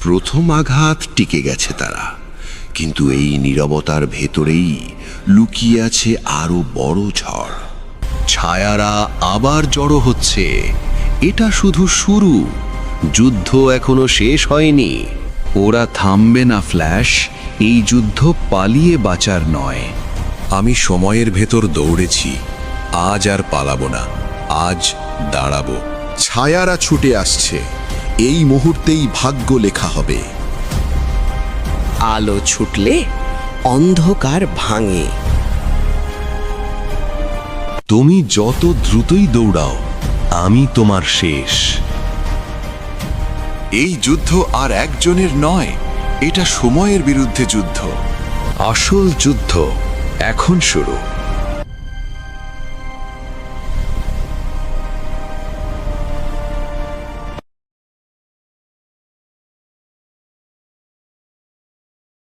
প্রথম আঘাত টিকে গেছে তারা, কিন্তু এই নীরবতার ভেতরেই লুকিয়ে আছে আরো বড় ঝড়। ছায়ারা আবার জড়ো হচ্ছে। এটা শুধু শুরু, যুদ্ধ এখনো শেষ হয়নি। ওরা থামবে না ফ্ল্যাশ, এই যুদ্ধ পালিয়ে বাঁচার নয়। আমি সময়ের ভেতর দৌড়েছি, আজ আর পালাবো না, আজ দাঁড়াবো। ছায়ারা ছুটে আসছে, এই মুহূর্তেই ভাগ্য লেখা হবে। আলো ছুটলে অন্ধকার ভাঙে। তুমি যত দ্রুতই দৌড়াও, আমি তোমার শেষ। এই যুদ্ধ আর একজনের নয়, এটা সময়ের বিরুদ্ধে যুদ্ধ। আসল যুদ্ধ এখন শুরু।